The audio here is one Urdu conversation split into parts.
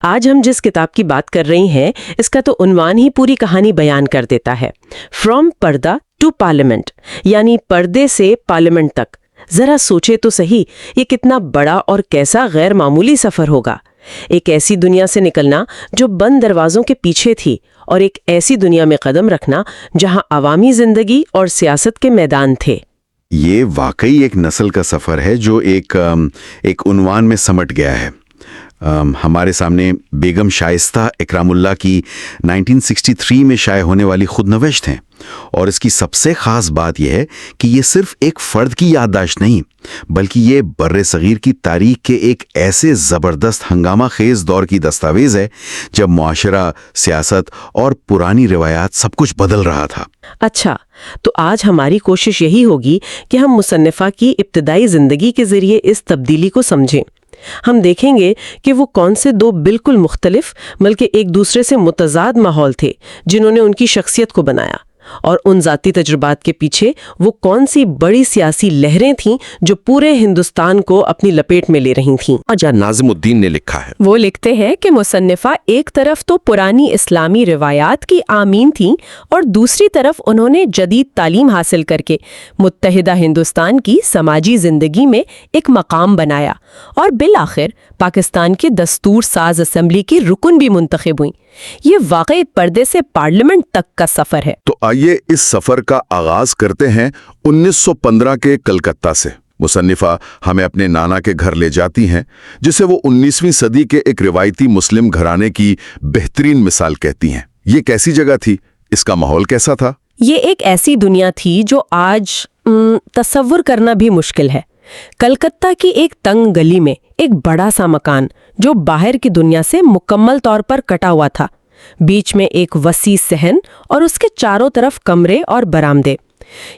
آج ہم جس کتاب کی بات کر رہی ہیں اس کا تو عنوان ہی پوری کہانی بیان کر دیتا ہے، فرام پردہ ٹو پارلیمنٹ، یعنی پردے سے پارلیمنٹ تک۔ ذرا سوچے تو صحیح، یہ کتنا بڑا اور کیسا غیر معمولی سفر ہوگا۔ ایک ایسی دنیا سے نکلنا جو بند دروازوں کے پیچھے تھی، اور ایک ایسی دنیا میں قدم رکھنا جہاں عوامی زندگی اور سیاست کے میدان تھے۔ یہ واقعی ایک نسل کا سفر ہے جو ایک عنوان میں سمٹ گیا ہے۔ ہمارے سامنے بیگم شائستہ اکرام اللہ کی 1963 میں شائع ہونے والی خود نوشت ہیں، اور اس کی سب سے خاص بات یہ ہے کہ یہ صرف ایک فرد کی یادداشت نہیں، بلکہ یہ بر صغیر کی تاریخ کے ایک ایسے زبردست ہنگامہ خیز دور کی دستاویز ہے جب معاشرہ، سیاست اور پرانی روایات سب کچھ بدل رہا تھا۔ اچھا، تو آج ہماری کوشش یہی ہوگی کہ ہم مصنفہ کی ابتدائی زندگی کے ذریعے اس تبدیلی کو سمجھیں۔ ہم دیکھیں گے کہ وہ کون سے دو بالکل مختلف بلکہ ایک دوسرے سے متضاد ماحول تھے جنہوں نے ان کی شخصیت کو بنایا، اور ان ذاتی تجربات کے پیچھے وہ کون سی بڑی سیاسی لہریں تھیں جو پورے ہندوستان کو اپنی لپیٹ میں لے رہی تھیں۔ آجا ناظم الدین نے لکھا ہے، وہ لکھتے ہیں کہ مصنفہ ایک طرف تو پرانی اسلامی روایات کی آمین تھیں، اور دوسری طرف انہوں نے جدید تعلیم حاصل کر کے متحدہ ہندوستان کی سماجی زندگی میں ایک مقام بنایا، اور بالآخر پاکستان کے دستور ساز اسمبلی کی رکن بھی منتخب ہوئیں۔ یہ واقعی پردے سے پارلیمنٹ تک کا سفر ہے۔ تو آئیے اس سفر کا آغاز کرتے ہیں 1915 کے کلکتہ سے۔ مصنفہ ہمیں اپنے نانا کے گھر لے جاتی ہیں، جسے وہ 19ویں صدی کے ایک روایتی مسلم گھرانے کی بہترین مثال کہتی ہیں۔ یہ کیسی جگہ تھی؟ اس کا ماحول کیسا تھا؟ یہ ایک ایسی دنیا تھی جو آج تصور کرنا بھی مشکل ہے۔ کلکتہ کی ایک تنگ گلی میں ایک بڑا سا مکان جو باہر کی دنیا سے مکمل طور پر کٹا ہوا تھا، بیچ میں ایک وسیع صحن اور اس کے چاروں طرف کمرے اور برآمدے۔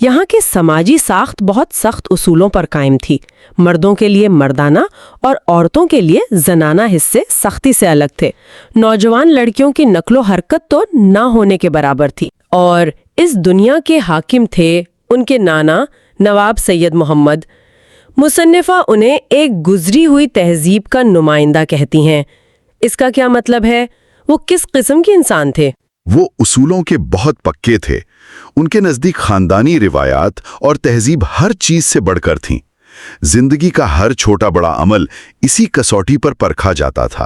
یہاں کی سماجی ساخت بہت سخت اصولوں پر قائم تھی۔ مردوں کے لیے مردانہ اور عورتوں کے لیے زنانہ حصے سختی سے الگ تھے۔ نوجوان لڑکیوں کی نقل و حرکت تو نہ ہونے کے برابر تھی، اور اس دنیا کے حاکم تھے ان کے نانا نواب سید محمد۔ مصنفہ انہیں ایک گزری ہوئی تہذیب کا نمائندہ کہتی ہیں۔ اس کا کیا مطلب ہے؟ وہ کس قسم کے انسان تھے؟ وہ اصولوں کے بہت پکے تھے۔ ان کے نزدیک خاندانی روایات اور تہذیب ہر چیز سے بڑھ کر تھیں۔ زندگی کا ہر چھوٹا بڑا عمل اسی کسوٹی پر پرکھا جاتا تھا۔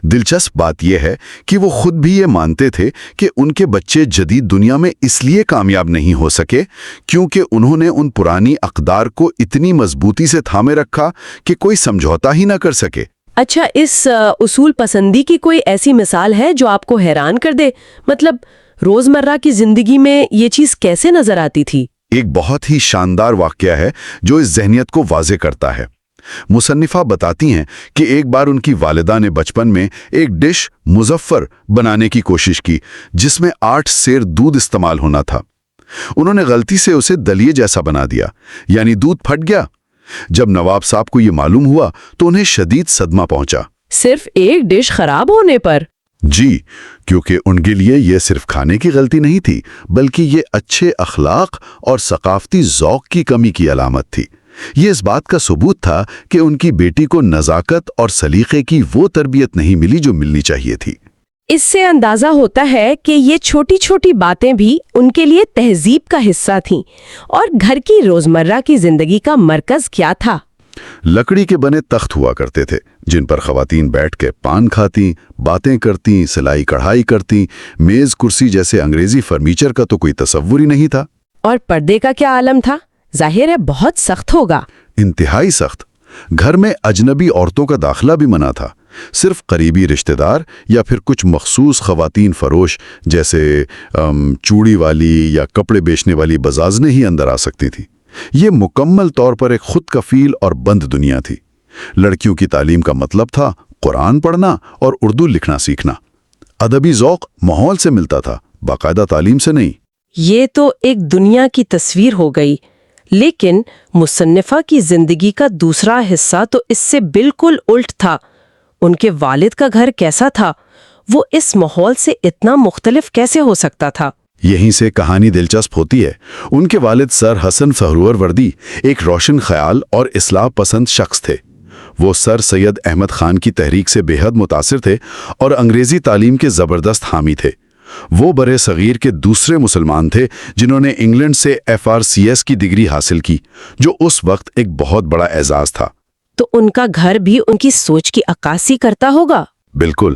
دلچسپ بات یہ ہے کہ وہ خود بھی یہ مانتے تھے کہ ان کے بچے جدید دنیا میں اس لیے کامیاب نہیں ہو سکے کیونکہ انہوں نے ان پرانی اقدار کو اتنی مضبوطی سے تھامے رکھا کہ کوئی سمجھوتا ہی نہ کر سکے۔ اچھا، اس اصول پسندی کی کوئی ایسی مثال ہے جو آپ کو حیران کر دے؟ مطلب روزمرہ کی زندگی میں یہ چیز کیسے نظر آتی تھی؟ ایک بہت ہی شاندار واقعہ ہے جو اس ذہنیت کو واضح کرتا ہے۔ مصنفہ بتاتی ہیں کہ ایک بار ان کی والدہ نے بچپن میں ایک ڈش مظفر بنانے کی کوشش کی جس میں 8 سیر دودھ استعمال ہونا تھا۔ انہوں نے غلطی سے اسے دلیے جیسا بنا دیا، یعنی دودھ پھٹ گیا۔ جب نواب صاحب کو یہ معلوم ہوا تو انہیں شدید صدمہ پہنچا۔ صرف ایک ڈش خراب ہونے پر؟ جی، کیونکہ ان کے لیے یہ صرف کھانے کی غلطی نہیں تھی، بلکہ یہ اچھے اخلاق اور ثقافتی ذوق کی کمی کی علامت تھی۔ یہ اس بات کا ثبوت تھا کہ ان کی بیٹی کو نزاکت اور سلیقے کی وہ تربیت نہیں ملی جو ملنی چاہیے تھی۔ اس سے اندازہ ہوتا ہے کہ یہ چھوٹی چھوٹی باتیں بھی ان کے لیے تہذیب کا حصہ تھیں۔ اور گھر کی روزمرہ کی زندگی کا مرکز کیا تھا؟ لکڑی کے بنے تخت ہوا کرتے تھے جن پر خواتین بیٹھ کے پان کھاتیں، باتیں کرتیں، سلائی کڑھائی کرتیں۔ میز کرسی جیسے انگریزی فرنیچر کا تو کوئی تصور ہی نہیں تھا۔ اور پردے کا کیا عالم تھا؟ ظاہر ہے بہت سخت ہوگا۔ انتہائی سخت۔ گھر میں اجنبی عورتوں کا داخلہ بھی منع تھا۔ صرف قریبی رشتہ دار یا پھر کچھ مخصوص خواتین فروش جیسے چوڑی والی یا کپڑے بیچنے والی بزازنیں ہی اندر آ سکتی تھیں۔ یہ مکمل طور پر ایک خود کفیل اور بند دنیا تھی۔ لڑکیوں کی تعلیم کا مطلب تھا قرآن پڑھنا اور اردو لکھنا سیکھنا۔ ادبی ذوق ماحول سے ملتا تھا، باقاعدہ تعلیم سے نہیں۔ یہ تو ایک دنیا کی تصویر ہو گئی، لیکن مصنفہ کی زندگی کا دوسرا حصہ تو اس سے بالکل الٹ تھا۔ ان کے والد کا گھر کیسا تھا؟ وہ اس ماحول سے اتنا مختلف کیسے ہو سکتا تھا؟ یہیں سے کہانی دلچسپ ہوتی ہے۔ ان کے والد سر حسن سہرور وردی ایک روشن خیال اور اصلاح پسند شخص تھے۔ وہ سر سید احمد خان کی تحریک سے بے حد متاثر تھے اور انگریزی تعلیم کے زبردست حامی تھے۔ وہ برے صغیر کے دوسرے مسلمان تھے جنہوں نے انگلینڈ سے FRCS کی ڈگری حاصل کی، جو اس وقت ایک بہت بڑا اعزاز تھا۔ تو ان کا گھر بھی ان کی سوچ کی عکاسی کرتا ہوگا۔ بالکل،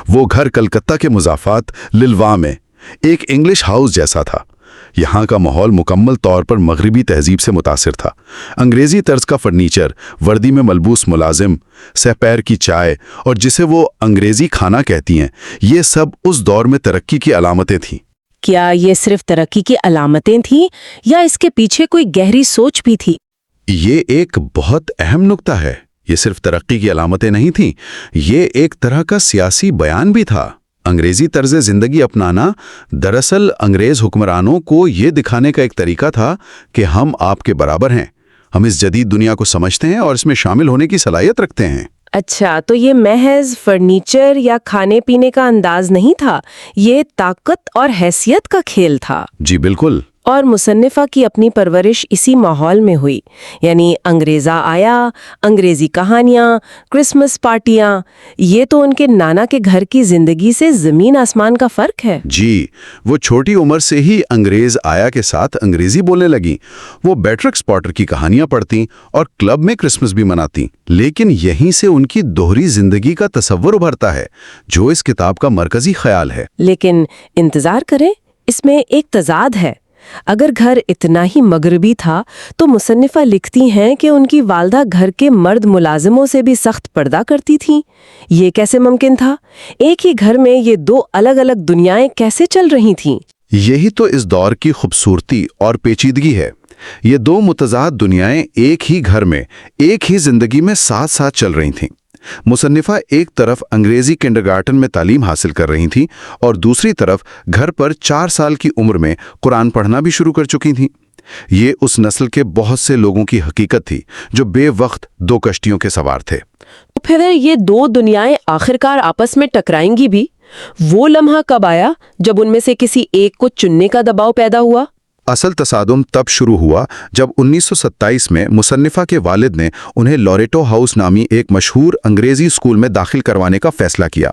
وہ گھر کلکتہ کے مضافات للوا میں ایک انگلش ہاؤس جیسا تھا۔ یہاں کا ماحول مکمل طور پر مغربی تہذیب سے متاثر تھا۔ انگریزی طرز کا فرنیچر، وردی میں ملبوس ملازم، سپیر کی چائے اور جسے وہ انگریزی کھانا کہتی ہیں، یہ سب اس دور میں ترقی کی علامتیں تھیں۔ کیا یہ صرف ترقی کی علامتیں تھیں یا اس کے پیچھے کوئی گہری سوچ بھی تھی؟ یہ ایک بہت اہم نکتہ ہے۔ یہ صرف ترقی کی علامتیں نہیں تھیں، یہ ایک طرح کا سیاسی بیان بھی تھا۔ انگریزی طرز زندگی اپنانا دراصل انگریز حکمرانوں کو یہ دکھانے کا ایک طریقہ تھا کہ ہم آپ کے برابر ہیں، ہم اس جدید دنیا کو سمجھتے ہیں اور اس میں شامل ہونے کی صلاحیت رکھتے ہیں۔ اچھا، تو یہ محض فرنیچر یا کھانے پینے کا انداز نہیں تھا، یہ طاقت اور حیثیت کا کھیل تھا۔ جی بالکل۔ اور مصنفہ کی اپنی پرورش اسی ماحول میں ہوئی، یعنی انگریزا آیا، انگریزی کہانیاں، کرسمس پارٹیاں، یہ تو ان کے نانا کے گھر کی زندگی سے زمین آسمان کا فرق ہے۔ جی، وہ چھوٹی عمر سے ہی انگریز آیا کے ساتھ انگریزی بولنے لگیں۔ وہ بیٹرکس پاٹر کی کہانیاں پڑھتیں اور کلب میں کرسمس بھی مناتیں، لیکن یہیں سے ان کی دوہری زندگی کا تصور ابھرتا ہے جو اس کتاب کا مرکزی خیال ہے۔ لیکن انتظار کریں، اس میں ایک تضاد ہے۔ اگر گھر اتنا ہی مغربی تھا تو مصنفہ لکھتی ہیں کہ ان کی والدہ گھر کے مرد ملازموں سے بھی سخت پردہ کرتی تھیں۔ یہ کیسے ممکن تھا؟ ایک ہی گھر میں یہ دو الگ الگ دنیائیں کیسے چل رہی تھیں؟ یہی تو اس دور کی خوبصورتی اور پیچیدگی ہے۔ یہ دو متضاد دنیائیں ایک ہی گھر میں، ایک ہی زندگی میں ساتھ ساتھ چل رہی تھیں۔ مصنفہ ایک طرف انگریزی کنڈرگارٹن میں تعلیم حاصل کر رہی تھیں اور دوسری طرف گھر پر 4 سال کی عمر میں قرآن پڑھنا بھی شروع کر چکی تھیں۔ یہ اس نسل کے بہت سے لوگوں کی حقیقت تھی جو بے وقت 2 کشتیوں کے سوار تھے۔ تو پھر یہ دو دنیائیں آخرکار آپس میں ٹکرائیں گی بھی؟ وہ لمحہ کب آیا جب ان میں سے کسی ایک کو چننے کا دباؤ پیدا ہوا؟ اصل تصادم تب شروع ہوا جب 1927 میں مصنفہ کے والد نے انہیں لوریٹو ہاؤس نامی ایک مشہور انگریزی اسکول میں داخل کروانے کا فیصلہ کیا۔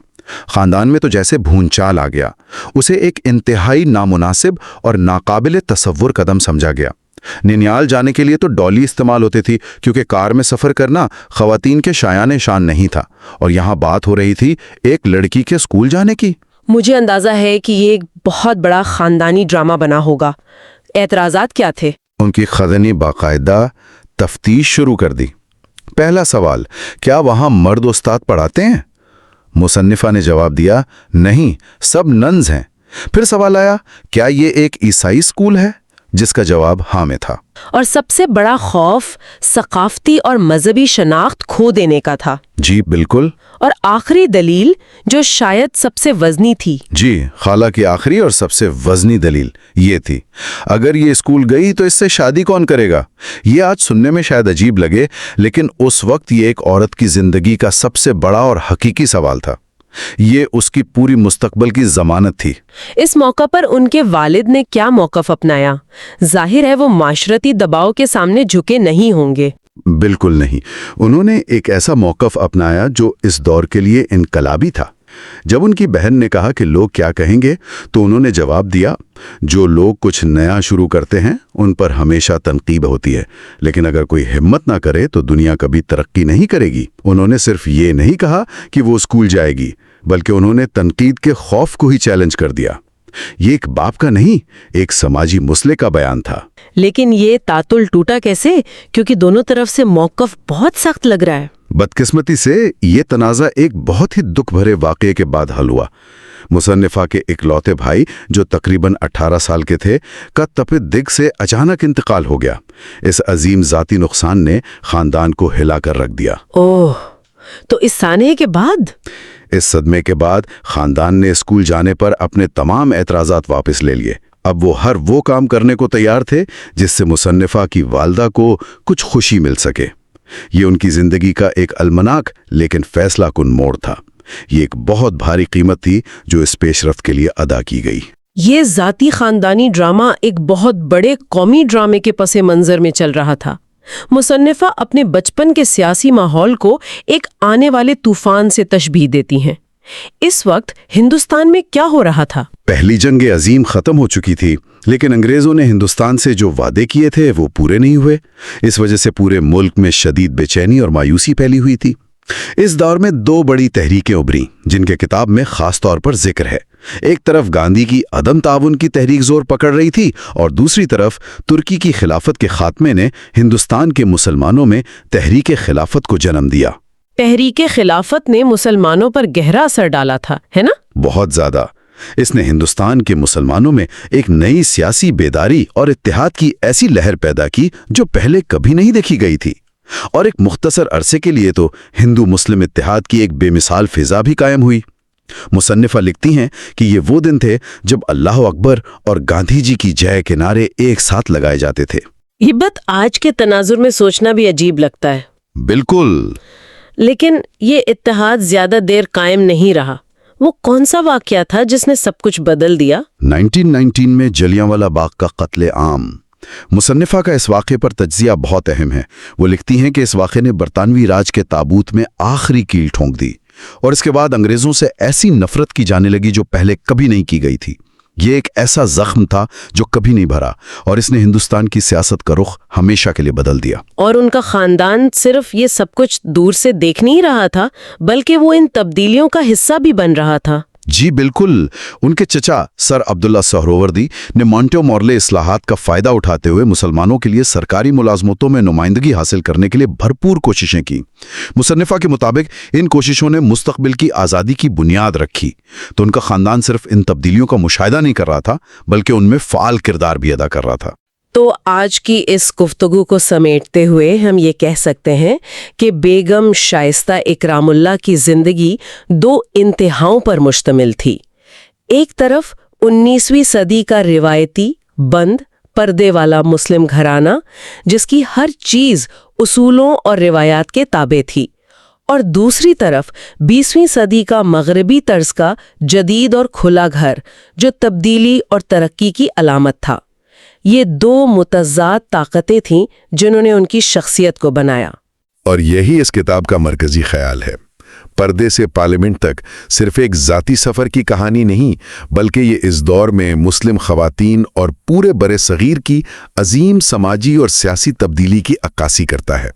خاندان میں تو جیسے بھونچال آ گیا۔ اسے ایک انتہائی نامناسب اور ناقابل تصور قدم سمجھا گیا۔ نینیال جانے کے لیے تو ڈالی استعمال ہوتی تھی کیونکہ کار میں سفر کرنا خواتین کے شایان شان نہیں تھا، اور یہاں بات ہو رہی تھی ایک لڑکی کے اسکول جانے کی۔ مجھے اندازہ ہے کہ یہ ایک بہت بڑا خاندانی ڈرامہ بنا ہوگا۔ اعتراضات کیا تھے؟ ان کی خزن نے باقاعدہ تفتیش شروع کر دی۔ پہلا سوال، کیا وہاں مرد استاد پڑھاتے ہیں؟ مصنفہ نے جواب دیا، نہیں، سب ننز ہیں۔ پھر سوال آیا، کیا یہ ایک عیسائی اسکول ہے؟ جس کا جواب ہاں میں تھا۔ اور سب سے بڑا خوف ثقافتی اور مذہبی شناخت کھو دینے کا تھا۔ جی بالکل۔ اور آخری دلیل جو شاید سب سے وزنی تھی۔ جی، خالہ کی آخری اور سب سے وزنی دلیل یہ تھی، اگر یہ اسکول گئی تو اس سے شادی کون کرے گا؟ یہ آج سننے میں شاید عجیب لگے، لیکن اس وقت یہ ایک عورت کی زندگی کا سب سے بڑا اور حقیقی سوال تھا۔ یہ اس کی پوری مستقبل کی ضمانت تھی۔ اس موقع پر ان کے والد نے کیا موقف اپنایا؟ ظاہر ہے وہ معاشرتی دباؤ کے سامنے جھکے نہیں ہوں گے۔ بالکل نہیں، انہوں نے ایک ایسا موقف اپنایا جو اس دور کے لیے انقلابی تھا۔ جب ان کی بہن نے کہا کہ لوگ کیا کہیں گے تو انہوں نے جواب دیا، جو لوگ کچھ نیا شروع کرتے ہیں ان پر ہمیشہ تنقید ہوتی ہے، لیکن اگر کوئی ہمت نہ کرے تو دنیا کبھی ترقی نہیں کرے گی۔ انہوں نے صرف یہ نہیں کہا کہ وہ اسکول جائے گی، بلکہ انہوں نے تنقید کے خوف کو ہی چیلنج کر دیا۔ یہ ایک باپ کا نہیں، ایک سماجی مسئلے کا بیان تھا۔ لیکن یہ تعطل ٹوٹا کیسے؟ کیونکہ دونوں طرف سے موقف بہت سخت لگ رہا ہے۔ بدقسمتی سے یہ تنازع ایک بہت ہی دکھ بھرے واقعے کے بعد حل ہوا۔ مصنفہ کے اکلوتے بھائی جو تقریباً 18 سال کے تھے کا تپِ دگ سے اچانک انتقال ہو گیا۔ اس عظیم ذاتی نقصان نے خاندان کو ہلا کر رکھ دیا۔ اوہ، تو اس سانحے کے بعد؟ اس صدمے کے بعد خاندان نے اسکول جانے پر اپنے تمام اعتراضات واپس لے لیے۔ اب وہ کام کرنے کو تیار تھے جس سے مصنفہ کی والدہ کو کچھ خوشی مل سکے۔ یہ ان کی زندگی کا ایک المناک لیکن فیصلہ کن موڑ تھا۔ یہ ایک بہت بھاری قیمت تھی جو اس پیش رفت کے لیے ادا کی گئی۔ یہ ذاتی خاندانی ڈرامہ ایک بہت بڑے قومی ڈرامے کے پس منظر میں چل رہا تھا۔ مصنفہ اپنے بچپن کے سیاسی ماحول کو ایک آنے والے طوفان سے تشبیہ دیتی ہیں۔ اس وقت ہندوستان میں کیا ہو رہا تھا؟ پہلی جنگ عظیم ختم ہو چکی تھی، لیکن انگریزوں نے ہندوستان سے جو وعدے کیے تھے وہ پورے نہیں ہوئے۔ اس وجہ سے پورے ملک میں شدید بے چینی اور مایوسی پھیلی ہوئی تھی۔ اس دور میں دو بڑی تحریکیں ابھریں جن کے کتاب میں خاص طور پر ذکر ہے۔ ایک طرف گاندھی کی عدم تعاون کی تحریک زور پکڑ رہی تھی، اور دوسری طرف ترکی کی خلافت کے خاتمے نے ہندوستان کے مسلمانوں میں تحریک خلافت کو جنم دیا۔ تحریک خلافت نے مسلمانوں پر گہرا اثر ڈالا تھا، ہے نا؟ بہت زیادہ۔ اس نے ہندوستان کے مسلمانوں میں ایک نئی سیاسی بیداری اور اتحاد کی ایسی لہر پیدا کی جو پہلے کبھی نہیں دیکھی گئی تھی، اور ایک مختصر عرصے کے لیے تو ہندو مسلم اتحاد کی ایک بے مثال فضا بھی قائم ہوئی۔ مصنفہ لکھتی ہیں کہ یہ وہ دن تھے جب اللہ اکبر اور گاندھی جی کی جے کے نعرے ایک ساتھ لگائے جاتے تھے۔ یہ بات آج کے تناظر میں سوچنا بھی عجیب لگتا ہے۔ بالکل۔ لیکن یہ اتحاد زیادہ دیر قائم نہیں رہا۔ وہ کون سا واقعہ تھا جس نے سب کچھ بدل دیا؟ 1919 میں جلیانوالہ باغ کا قتل عام۔ مصنفہ کا اس واقعے پر تجزیہ بہت اہم ہے۔ وہ لکھتی ہیں کہ اس واقعے نے برطانوی راج کے تابوت میں آخری کیل ٹھونک دی، اور اس کے بعد انگریزوں سے ایسی نفرت کی جانے لگی جو پہلے کبھی نہیں کی گئی تھی۔ یہ ایک ایسا زخم تھا جو کبھی نہیں بھرا، اور اس نے ہندوستان کی سیاست کا رخ ہمیشہ کے لیے بدل دیا۔ اور ان کا خاندان صرف یہ سب کچھ دور سے دیکھ نہیں رہا تھا، بلکہ وہ ان تبدیلیوں کا حصہ بھی بن رہا تھا۔ جی بالکل۔ ان کے چچا سر عبداللہ سہروردی نے مانٹو مورلے اصلاحات کا فائدہ اٹھاتے ہوئے مسلمانوں کے لیے سرکاری ملازمتوں میں نمائندگی حاصل کرنے کے لیے بھرپور کوششیں کی۔ مصنفہ کے مطابق ان کوششوں نے مستقبل کی آزادی کی بنیاد رکھی، تو ان کا خاندان صرف ان تبدیلیوں کا مشاہدہ نہیں کر رہا تھا بلکہ ان میں فعال کردار بھی ادا کر رہا تھا۔ تو آج کی اس گفتگو کو سمیٹتے ہوئے ہم یہ کہہ سکتے ہیں کہ بیگم شائستہ اکرام اللہ کی زندگی دو انتہاؤں پر مشتمل تھی۔ ایک طرف 19ویں صدی کا روایتی بند پردے والا مسلم گھرانہ جس کی ہر چیز اصولوں اور روایات کے تابع تھی، اور دوسری طرف 20ویں صدی کا مغربی طرز کا جدید اور کھلا گھر جو تبدیلی اور ترقی کی علامت تھا۔ یہ دو متضاد طاقتیں تھیں جنہوں نے ان کی شخصیت کو بنایا۔ اور یہی اس کتاب کا مرکزی خیال ہے۔ پردے سے پارلیمنٹ تک صرف ایک ذاتی سفر کی کہانی نہیں، بلکہ یہ اس دور میں مسلم خواتین اور پورے برِ صغیر کی عظیم سماجی اور سیاسی تبدیلی کی عکاسی کرتا ہے۔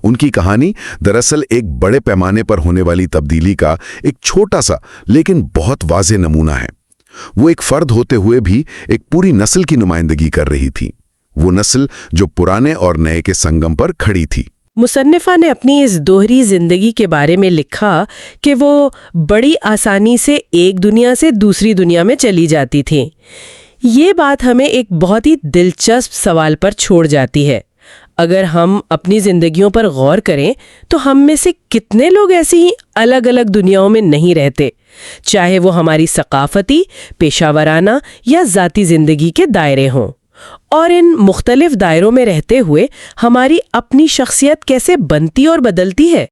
ان کی کہانی دراصل ایک بڑے پیمانے پر ہونے والی تبدیلی کا ایک چھوٹا سا لیکن بہت واضح نمونہ ہے۔ وہ ایک فرد ہوتے ہوئے بھی ایک پوری نسل کی نمائندگی کر رہی تھی، وہ نسل جو پرانے اور نئے کے سنگم پر کھڑی تھی۔ مصنفہ نے اپنی اس دوہری زندگی کے بارے میں لکھا کہ وہ بڑی آسانی سے ایک دنیا سے دوسری دنیا میں چلی جاتی تھیں۔ یہ بات ہمیں ایک بہت ہی دلچسپ سوال پر چھوڑ جاتی ہے۔ اگر ہم اپنی زندگیوں پر غور کریں تو ہم میں سے کتنے لوگ ایسی ہی الگ الگ دنیاؤں میں نہیں رہتے، چاہے وہ ہماری ثقافتی، پیشہ ورانہ یا ذاتی زندگی کے دائرے ہوں۔ اور ان مختلف دائروں میں رہتے ہوئے ہماری اپنی شخصیت کیسے بنتی اور بدلتی ہے؟